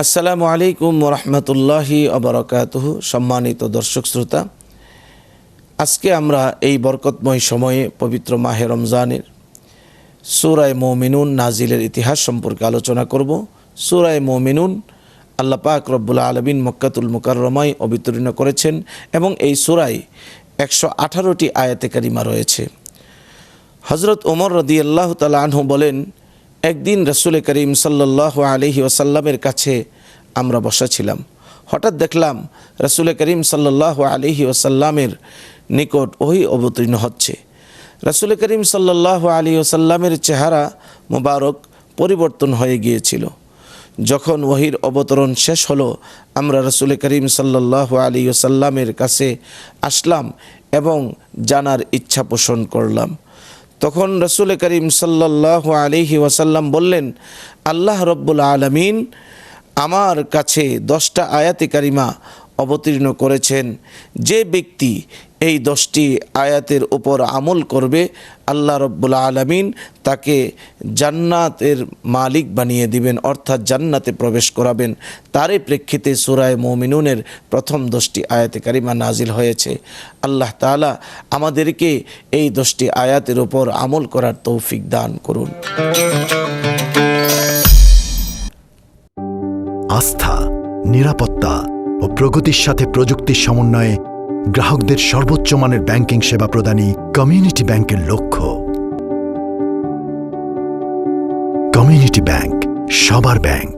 আসসালামু আলাইকুম ওরহমতুল্লাহি ওবারাকাতুহু। সম্মানিত দর্শক শ্রোতা, আজকে আমরা এই বরকতময় সময়ে পবিত্র মাহে রমজানের সূরা মুমিনুন নাজিলের ইতিহাস সম্পর্কে আলোচনা করব। সূরা মুমিনুন আল্লাহ পাক রব্বুল আলামিন মক্কাতুল মুকাররমায় অবতীর্ণ করেছেন এবং এই সূরায় 118টি আয়াতে কারিমা রয়েছে। হযরত ওমর রাদিয়াল্লাহু তাআলা আনহু বলেন, একদিন রাসূল করিম সাল্লাল্লাহু আলাইহি ওয়াসাল্লামের কাছে আমরা বসা ছিলাম। হঠাৎ দেখলাম রাসূল করিম সাল্লাল্লাহু আলাইহি ওয়াসাল্লামের নিকট ওহী অবতীর্ণ হচ্ছে। রাসূল করিম সাল্লাল্লাহু আলাইহি ওয়াসাল্লামের চেহারা মোবারক পরিবর্তন হয়ে গিয়েছিল। যখন ওহীর অবতরণ শেষ হলো, আমরা রাসূল করিম সাল্লাল্লাহু আলাইহি ওয়াসাল্লামের কাছে আসলাম এবং জানার ইচ্ছা পোষণ করলাম। তখন রাসূল করিম সাল্লাল্লাহু আলাইহি ওয়াসাল্লাম বললেন, আল্লাহ রব্বুল আলামিন আমার কাছে 10টা আয়াতে কারিমা অবতীর্ণ করেছেন। যে ব্যক্তি এই 10টি আয়াতের উপর আমল করবে, আল্লাহ রব্বুল আলামিন তাকে জান্নাতের মালিক বানিয়ে দিবেন, অর্থাৎ জান্নাতে প্রবেশ করাবেন। তারই প্রেক্ষিতে সূরা মুমিনুনের প্রথম 10টি আয়াতে কারিমা নাজিল হয়েছে। আল্লাহ তাআলা আমাদেরকে এই 10টি আয়াতের উপর আমল করার তৌফিক দান করুন। আস্থা, নিরাপত্তা ও প্রগতির সাথে প্রযুক্তির সমন্বয়ে গ্রাহকদের সর্বোচ্চ মানের ব্যাংকিং সেবা প্রদানই কমিউনিটি ব্যাংকের লক্ষ্য। কমিউনিটি ব্যাংক, সবার ব্যাংক।